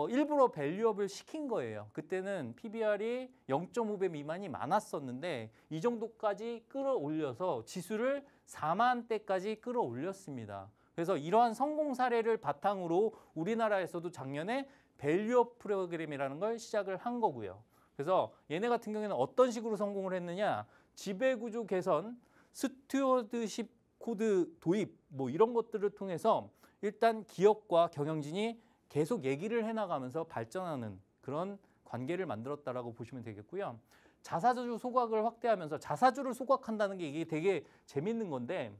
일부러 밸류업을 시킨 거예요. 그때는 PBR이 0.5배 미만이 많았었는데 이 정도까지 끌어올려서 지수를 4만대까지 끌어올렸습니다. 그래서 이러한 성공 사례를 바탕으로 우리나라에서도 작년에 밸류업 프로그램이라는 걸 시작을 한 거고요. 그래서 얘네 같은 경우에는 어떤 식으로 성공을 했느냐, 지배구조 개선, 스튜어드십 코드 도입 뭐 이런 것들을 통해서 일단 기업과 경영진이 계속 얘기를 해나가면서 발전하는 그런 관계를 만들었다라고 보시면 되겠고요. 자사주 소각을 확대하면서 자사주를 소각한다는 게 이게 되게 재밌는 건데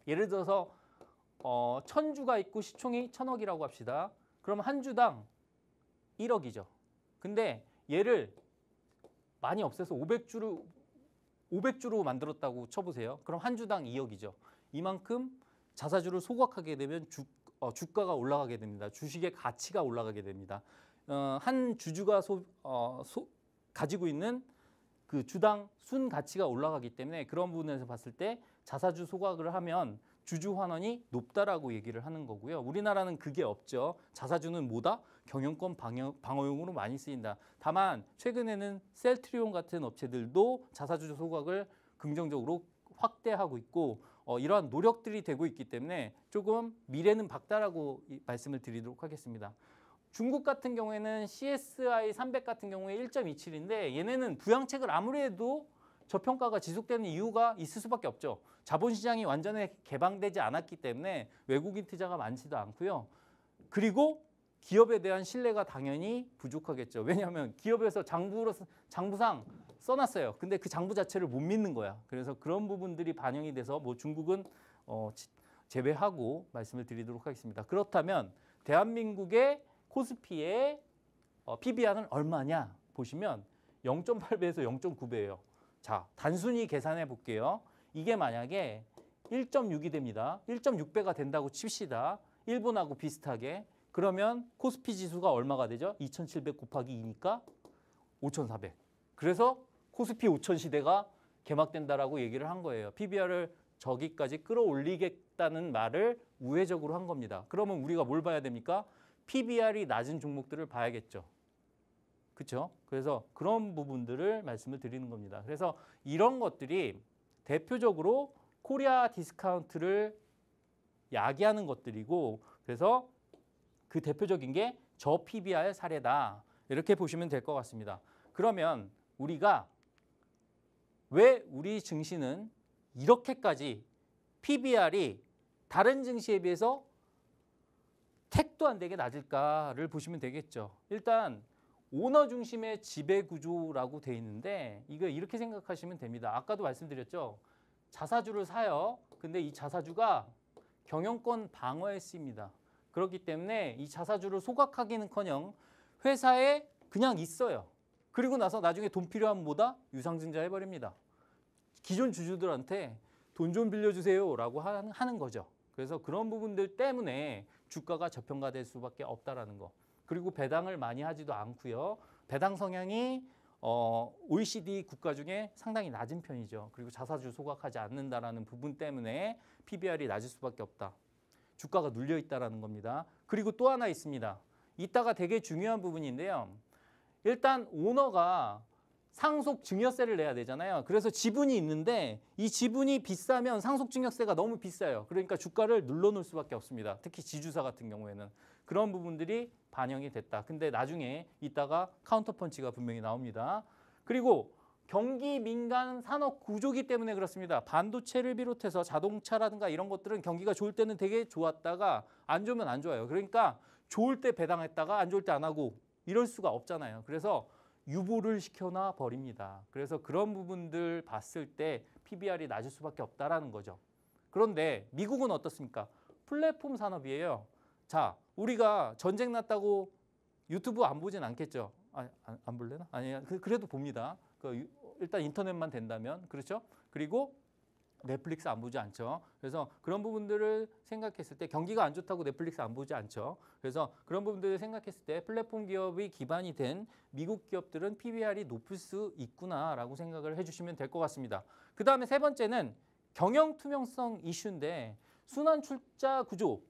예를 들어서 1000주가 있고 시총이 1000억이라고 합시다. 그럼 한 주당 1억이죠. 근데 얘를 많이 없애서 500주로 만들었다고 쳐보세요. 그럼 한 주당 2억이죠. 이만큼 자사주를 소각하게 되면 주가가 올라가게 됩니다. 주식의 가치가 올라가게 됩니다. 한 주주가 가지고 있는 그 주당 순 가치가 올라가기 때문에 그런 부분에서 봤을 때 자사주 소각을 하면 주주 환원이 높다라고 얘기를 하는 거고요. 우리나라는 그게 없죠. 자사주는 뭐다? 경영권 방어용으로 많이 쓰인다. 다만 최근에는 셀트리온 같은 업체들도 자사주 소각을 긍정적으로 확대하고 있고 이러한 노력들이 되고 있기 때문에 조금 미래는 밝다라고 말씀을 드리도록 하겠습니다. 중국 같은 경우에는 CSI 300 같은 경우에 1.27인데 얘네는 부양책을 아무리 해도 저평가가 지속되는 이유가 있을 수밖에 없죠. 자본시장이 완전히 개방되지 않았기 때문에 외국인 투자가 많지도 않고요. 그리고 기업에 대한 신뢰가 당연히 부족하겠죠. 왜냐하면 기업에서 장부상 써놨어요. 근데 그 장부 자체를 못 믿는 거야. 그래서 그런 부분들이 반영이 돼서 뭐 중국은 제외하고 말씀을 드리도록 하겠습니다. 그렇다면 대한민국의 코스피의 PBR은 얼마냐 보시면 0.8배에서 0.9배예요. 자, 단순히 계산해 볼게요. 이게 만약에 1.6이 됩니다. 1.6배가 된다고 칩시다. 일본하고 비슷하게. 그러면 코스피 지수가 얼마가 되죠? 2700 곱하기 2니까 5400. 그래서 코스피 5000 시대가 개막된다라고 얘기를 한 거예요. PBR을 저기까지 끌어올리겠다는 말을 우회적으로 한 겁니다. 그러면 우리가 뭘 봐야 됩니까? PBR이 낮은 종목들을 봐야겠죠. 그렇죠? 그래서 그런 부분들을 말씀을 드리는 겁니다. 그래서 이런 것들이 대표적으로 코리아 디스카운트를 야기하는 것들이고 그래서 그 대표적인 게 저 PBR 사례다. 이렇게 보시면 될 것 같습니다. 그러면 우리가 왜 우리 증시는 이렇게까지 PBR이 다른 증시에 비해서 택도 안 되게 낮을까를 보시면 되겠죠. 일단 오너 중심의 지배 구조라고 돼 있는데 이거 이렇게 생각하시면 됩니다. 아까도 말씀드렸죠. 자사주를 사요. 근데 이 자사주가 경영권 방어에 쓰입니다. 그렇기 때문에 이 자사주를 소각하기는커녕 회사에 그냥 있어요. 그리고 나서 나중에 돈 필요하면 뭐다? 유상증자 해버립니다. 기존 주주들한테 돈 좀 빌려주세요라고 하는 거죠. 그래서 그런 부분들 때문에 주가가 저평가될 수밖에 없다라는 거. 그리고 배당을 많이 하지도 않고요. 배당 성향이 OECD 국가 중에 상당히 낮은 편이죠. 그리고 자사주 소각하지 않는다라는 부분 때문에 PBR이 낮을 수밖에 없다. 주가가 눌려 있다라는 겁니다. 그리고 또 하나 있습니다. 이따가 되게 중요한 부분인데요. 일단 오너가 상속 증여세를 내야 되잖아요. 그래서 지분이 있는데 이 지분이 비싸면 상속 증여세가 너무 비싸요. 그러니까 주가를 눌러놓을 수밖에 없습니다. 특히 지주사 같은 경우에는 그런 부분들이 반영이 됐다. 근데 나중에 이따가 카운터펀치가 분명히 나옵니다. 그리고 경기 민감 산업 구조기 때문에 그렇습니다. 반도체를 비롯해서 자동차라든가 이런 것들은 경기가 좋을 때는 되게 좋았다가 안 좋으면 안 좋아요. 그러니까 좋을 때 배당했다가 안 좋을 때 안 하고 이럴 수가 없잖아요. 그래서 유보를 시켜놔 버립니다. 그래서 그런 부분들 봤을 때 PBR이 낮을 수밖에 없다라는 거죠. 그런데 미국은 어떻습니까? 플랫폼 산업이에요. 자, 우리가 전쟁 났다고 유튜브 안 보진 않겠죠? 안 볼래나? 아니, 그래도 봅니다. 일단 인터넷만 된다면, 그렇죠? 그리고 넷플릭스 안 보지 않죠. 그래서 그런 부분들을 생각했을 때 경기가 안 좋다고 넷플릭스 안 보지 않죠. 그래서 그런 부분들을 생각했을 때 플랫폼 기업이 기반이 된 미국 기업들은 PBR이 높을 수 있구나라고 생각을 해주시면 될 것 같습니다. 그 다음에 세 번째는 경영 투명성 이슈인데 순환 출자 구조,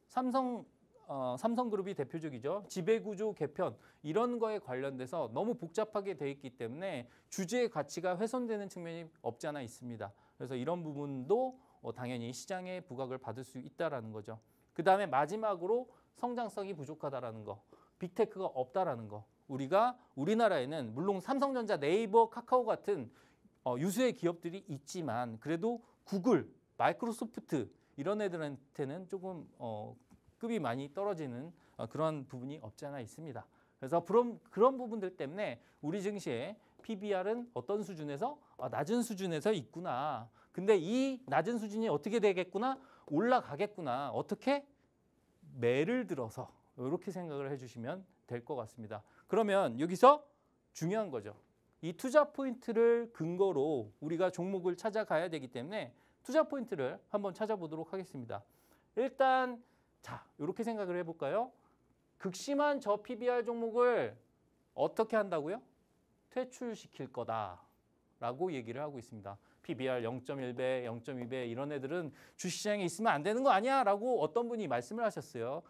삼성그룹이 대표적이죠. 지배구조 개편 이런 거에 관련돼서 너무 복잡하게 돼 있기 때문에 주주의 가치가 훼손되는 측면이 없지 않아 있습니다. 그래서 이런 부분도 당연히 시장에 부각을 받을 수 있다라는 거죠. 그 다음에 마지막으로 성장성이 부족하다라는 거, 빅테크가 없다라는 거. 우리나라에는 물론 삼성전자, 네이버, 카카오 같은 유수의 기업들이 있지만 그래도 구글, 마이크로소프트 이런 애들한테는 조금 급이 많이 떨어지는 그런 부분이 없지 않아 있습니다. 그래서 그런 부분들 때문에 우리 증시의 PBR은 어떤 수준에서 낮은 수준에서 있구나. 근데 이 낮은 수준이 어떻게 되겠구나? 올라가겠구나. 어떻게? 매를 들어서 이렇게 생각을 해주시면 될 것 같습니다. 그러면 여기서 중요한 거죠. 이 투자 포인트를 근거로 우리가 종목을 찾아가야 되기 때문에 투자 포인트를 한번 찾아보도록 하겠습니다. 일단 자, 이렇게 생각을 해볼까요? 극심한 저 PBR 종목을 어떻게 한다고요? 퇴출시킬 거다라고 얘기를 하고 있습니다. PBR 0.1배, 0.2배 이런 애들은 주시장에 있으면 안 되는 거 아니야? 라고 어떤 분이 말씀을 하셨어요.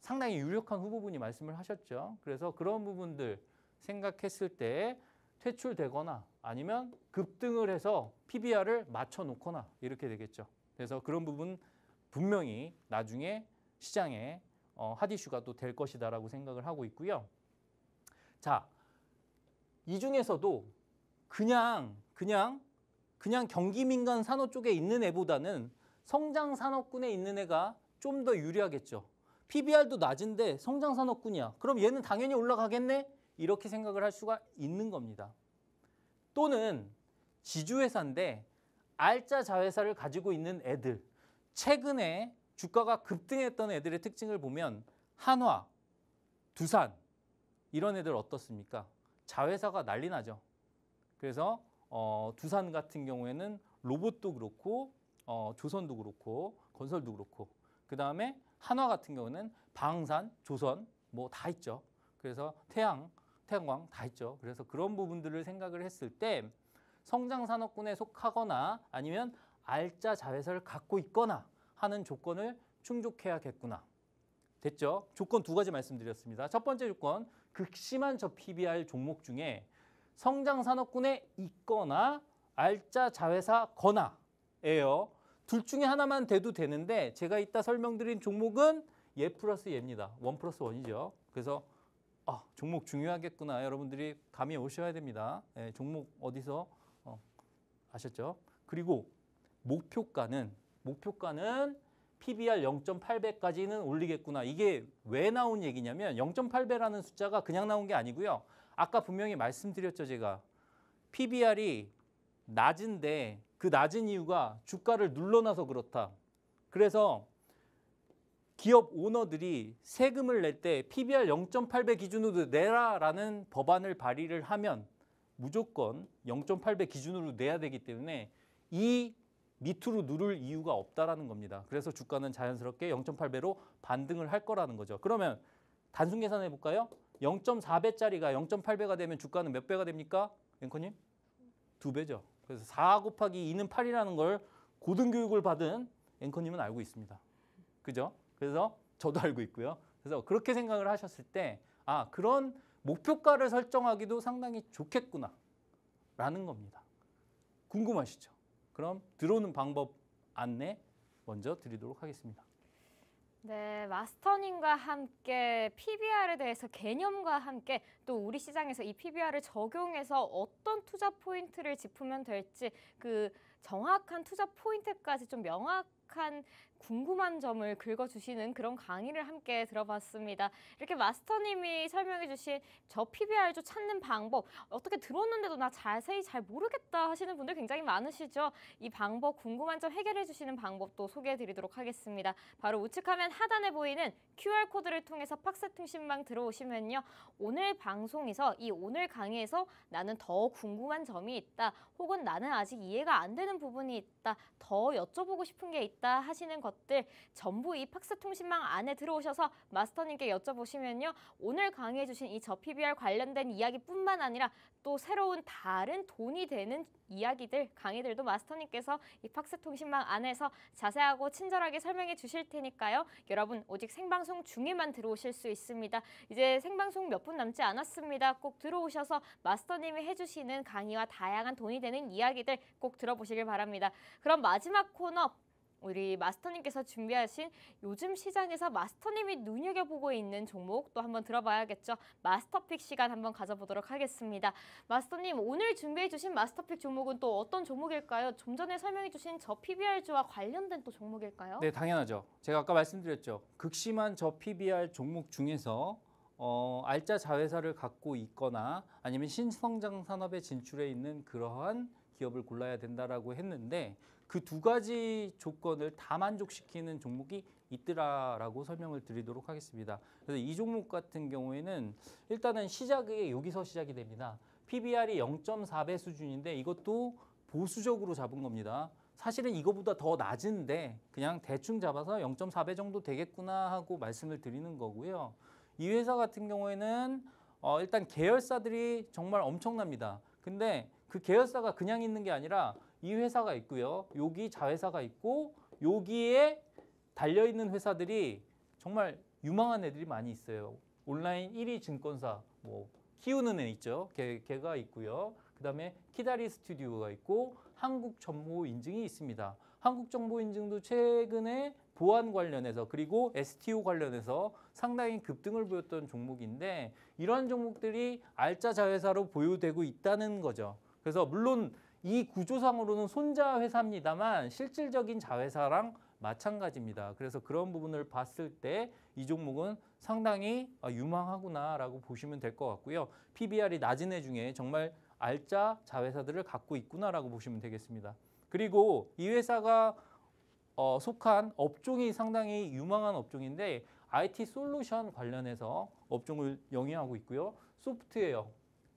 상당히 유력한 후보분이 말씀을 하셨죠. 그래서 그런 부분들 생각했을 때 퇴출되거나 아니면 급등을 해서 PBR을 맞춰놓거나 이렇게 되겠죠. 그래서 그런 부분 분명히 나중에 시장에 핫 이슈가 또 될 것이다라고 생각을 하고 있고요. 자, 이 중에서도 그냥 경기 민간 산업 쪽에 있는 애보다는 성장 산업군에 있는 애가 좀 더 유리하겠죠. PBR도 낮은데 성장 산업군이야. 그럼 얘는 당연히 올라가겠네? 이렇게 생각을 할 수가 있는 겁니다. 또는 지주회사인데 알짜 자회사를 가지고 있는 애들, 최근에 주가가 급등했던 애들의 특징을 보면 한화, 두산 이런 애들 어떻습니까? 자회사가 난리 나죠. 그래서 두산 같은 경우에는 로봇도 그렇고 조선도 그렇고 건설도 그렇고 그 다음에 한화 같은 경우는 방산, 조선 뭐 다 있죠. 그래서 태양광 다 있죠. 그래서 그런 부분들을 생각을 했을 때 성장 산업군에 속하거나 아니면 알짜 자회사를 갖고 있거나 하는 조건을 충족해야겠구나. 됐죠? 조건 두 가지 말씀드렸습니다. 첫 번째 조건, 극심한 저 PBR 종목 중에 성장 산업군에 있거나 알짜 자회사거나예요. 둘 중에 하나만 돼도 되는데 제가 이따 설명드린 종목은 얘 플러스 얘입니다. 1 플러스 1이죠. 그래서 종목 중요하겠구나. 여러분들이 감이 오셔야 됩니다. 종목 어디서 아셨죠? 그리고 목표가는 PBR 0.8배까지는 올리겠구나. 이게 왜 나온 얘기냐면 0.8배라는 숫자가 그냥 나온 게 아니고요. 아까 분명히 말씀드렸죠, 제가. PBR이 낮은데 그 낮은 이유가 주가를 눌러놔서 그렇다. 그래서 기업 오너들이 세금을 낼 때 PBR 0.8배 기준으로 내라라는 법안을 발의를 하면 무조건 0.8배 기준으로 내야 되기 때문에 이 밑으로 누를 이유가 없다라는 겁니다. 그래서 주가는 자연스럽게 0.8배로 반등을 할 거라는 거죠. 그러면 단순 계산해 볼까요? 0.4배짜리가 0.8배가 되면 주가는 몇 배가 됩니까? 앵커님? 2배죠. 그래서 4 곱하기 2는 8이라는 걸 고등교육을 받은 앵커님은 알고 있습니다. 그죠? 그래서 저도 알고 있고요. 그래서 그렇게 생각을 하셨을 때 그런 목표가를 설정하기도 상당히 좋겠구나 라는 겁니다. 궁금하시죠? 그럼 들어오는 방법 안내 먼저 드리도록 하겠습니다. 네, 마스터님과 함께 PBR에 대해서 개념과 함께 또 우리 시장에서 이 PBR을 적용해서 어떤 투자 포인트를 짚으면 될지 그 정확한 투자 포인트까지 좀 명확한 궁금한 점을 긁어주시는 그런 강의를 함께 들어봤습니다. 이렇게 마스터님이 설명해 주신 저 PBR조 찾는 방법, 어떻게 들었는데도 나 자세히 잘 모르겠다 하시는 분들 굉장히 많으시죠? 이 방법, 궁금한 점 해결해 주시는 방법도 소개해 드리도록 하겠습니다. 바로 우측화면 하단에 보이는 QR코드를 통해서 팍스통신망 들어오시면요. 오늘 방송에서 이 오늘 강의에서 나는 더 궁금한 점이 있다, 혹은 나는 아직 이해가 안 되는 부분이 있다, 더 여쭤보고 싶은 게 있다 하시는 것들 전부 이 팍스통신망 안에 들어오셔서 마스터님께 여쭤보시면요. 오늘 강의해 주신 이 저 PBR 관련된 이야기뿐만 아니라 또 새로운 다른 돈이 되는 이야기들, 강의들도 마스터님께서 이 팍스통신망 안에서 자세하고 친절하게 설명해 주실 테니까요. 여러분 오직 생방송 중에만 들어오실 수 있습니다. 이제 생방송 몇 분 남지 않았습니다. 꼭 들어오셔서 마스터님이 해주시는 강의와 다양한 돈이 되는 이야기들 꼭 들어보시길 바랍니다. 그럼 마지막 코너, 우리 마스터님께서 준비하신 요즘 시장에서 마스터님이 눈여겨보고 있는 종목 또 한번 들어봐야겠죠. 마스터픽 시간 한번 가져보도록 하겠습니다. 마스터님, 오늘 준비해 주신 마스터픽 종목은 또 어떤 종목일까요? 좀 전에 설명해 주신 저 PBR주와 관련된 또 종목일까요? 네, 당연하죠. 제가 아까 말씀드렸죠. 극심한 저 PBR 종목 중에서 알짜 자회사를 갖고 있거나 아니면 신성장 산업에 진출해 있는 그러한 기업을 골라야 된다라고 했는데 그 두 가지 조건을 다 만족시키는 종목이 있더라라고 설명을 드리도록 하겠습니다. 그래서 이 종목 같은 경우에는 일단은 시작이 여기서 시작이 됩니다. PBR이 0.4배 수준인데 이것도 보수적으로 잡은 겁니다. 사실은 이거보다 더 낮은데 그냥 대충 잡아서 0.4배 정도 되겠구나 하고 말씀을 드리는 거고요. 이 회사 같은 경우에는 일단 계열사들이 정말 엄청납니다. 근데 그 계열사가 그냥 있는 게 아니라 이 회사가 있고요. 여기 자회사가 있고 여기에 달려있는 회사들이 정말 유망한 애들이 많이 있어요. 온라인 1위 증권사, 뭐 키우는 애 있죠. 걔가 있고요. 그다음에 키다리 스튜디오가 있고 한국정보인증이 있습니다. 한국정보인증도 최근에 보안 관련해서 그리고 STO 관련해서 상당히 급등을 보였던 종목인데 이러한 종목들이 알짜 자회사로 보유되고 있다는 거죠. 그래서 물론 이 구조상으로는 손자 회사입니다만 실질적인 자회사랑 마찬가지입니다. 그래서 그런 부분을 봤을 때 이 종목은 상당히 유망하구나라고 보시면 될 것 같고요. PBR이 낮은 애 중에 정말 알짜 자회사들을 갖고 있구나라고 보시면 되겠습니다. 그리고 이 회사가 속한 업종이 상당히 유망한 업종인데 IT 솔루션 관련해서 업종을 영위하고 있고요. 소프트웨어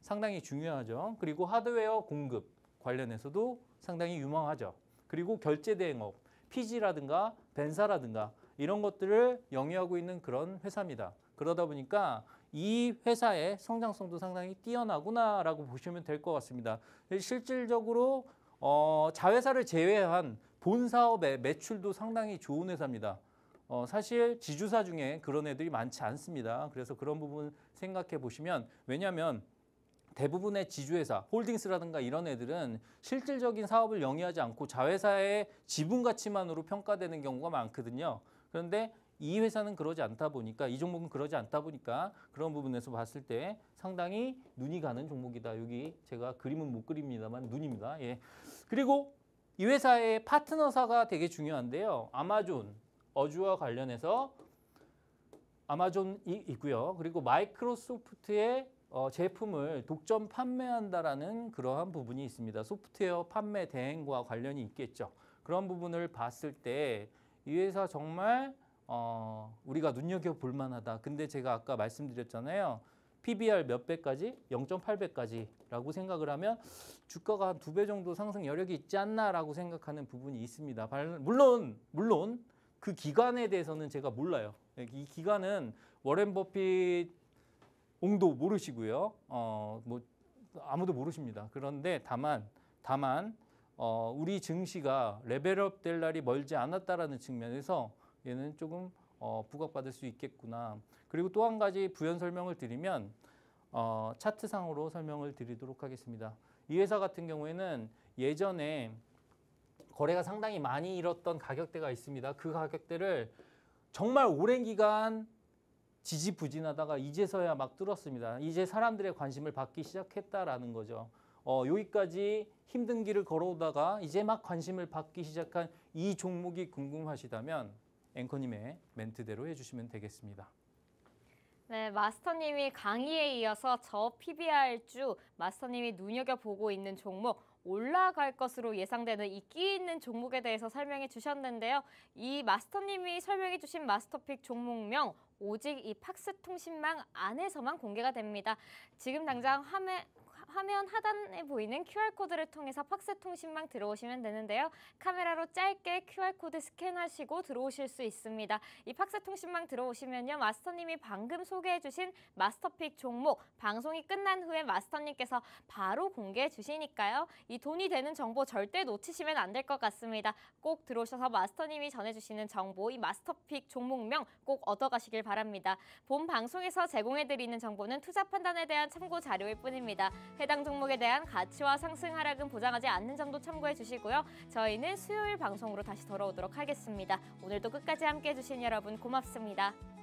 상당히 중요하죠. 그리고 하드웨어 공급 관련해서도 상당히 유망하죠. 그리고 결제 대행업, PG라든가 벤사라든가 이런 것들을 영위하고 있는 그런 회사입니다. 그러다 보니까 이 회사의 성장성도 상당히 뛰어나구나라고 보시면 될 것 같습니다. 실질적으로 자회사를 제외한 본 사업의 매출도 상당히 좋은 회사입니다. 사실 지주사 중에 그런 애들이 많지 않습니다. 그래서 그런 부분 생각해 보시면, 왜냐하면 대부분의 지주회사, 홀딩스라든가 이런 애들은 실질적인 사업을 영위하지 않고 자회사의 지분 가치만으로 평가되는 경우가 많거든요. 그런데 이 회사는 그러지 않다 보니까, 이 종목은 그러지 않다 보니까 그런 부분에서 봤을 때 상당히 눈이 가는 종목이다. 여기 제가 그림은 못 그립니다만 눈입니다. 예. 그리고 이 회사의 파트너사가 되게 중요한데요. 아마존, 어주와 관련해서 아마존이 있고요. 그리고 마이크로소프트의 제품을 독점 판매한다라는 그러한 부분이 있습니다. 소프트웨어 판매 대행과 관련이 있겠죠. 그런 부분을 봤을 때 이 회사 정말 우리가 눈여겨볼 만하다. 근데 제가 아까 말씀드렸잖아요. PBR 몇 배까지? 0.8배까지라고 생각을 하면 주가가 한 2배 정도 상승 여력이 있지 않나라고 생각하는 부분이 있습니다. 물론 그 기간에 대해서는 제가 몰라요. 이 기간은 워렌 버핏 옹도 모르시고요. 뭐 아무도 모르십니다. 그런데 다만 우리 증시가 레벨업 될 날이 멀지 않았다라는 측면에서 얘는 조금 부각받을 수 있겠구나. 그리고 또 한 가지 부연 설명을 드리면 차트상으로 설명을 드리도록 하겠습니다. 이 회사 같은 경우에는 예전에 거래가 상당히 많이 잃었던 가격대가 있습니다. 그 가격대를 정말 오랜 기간 지지부진하다가 이제서야 막 뚫었습니다. 이제 사람들의 관심을 받기 시작했다라는 거죠. 여기까지 힘든 길을 걸어오다가 이제 막 관심을 받기 시작한 이 종목이 궁금하시다면 앵커님의 멘트대로 해주시면 되겠습니다. 네, 마스터님이 강의에 이어서 저 PBR주 마스터님이 눈여겨보고 있는 종목 올라갈 것으로 예상되는 이 끼 있는 종목에 대해서 설명해 주셨는데요. 이 마스터님이 설명해 주신 마스터픽 종목명 오직 이 팍스통신망 안에서만 공개가 됩니다. 지금 당장 화면 하단에 보이는 QR코드를 통해서 팍스통신망 들어오시면 되는데요. 카메라로 짧게 QR코드 스캔하시고 들어오실 수 있습니다. 이 팍스통신망 들어오시면요. 마스터님이 방금 소개해 주신 마스터픽 종목 방송이 끝난 후에 마스터님께서 바로 공개해 주시니까요. 이 돈이 되는 정보 절대 놓치시면 안 될 것 같습니다. 꼭 들어오셔서 마스터님이 전해주시는 정보, 이 마스터픽 종목명 꼭 얻어가시길 바랍니다. 본 방송에서 제공해드리는 정보는 투자 판단에 대한 참고 자료일 뿐입니다. 해당 종목에 대한 가치와 상승 하락은 보장하지 않는 점도 참고해 주시고요. 저희는 수요일 방송으로 다시 돌아오도록 하겠습니다. 오늘도 끝까지 함께해 주신 여러분 고맙습니다.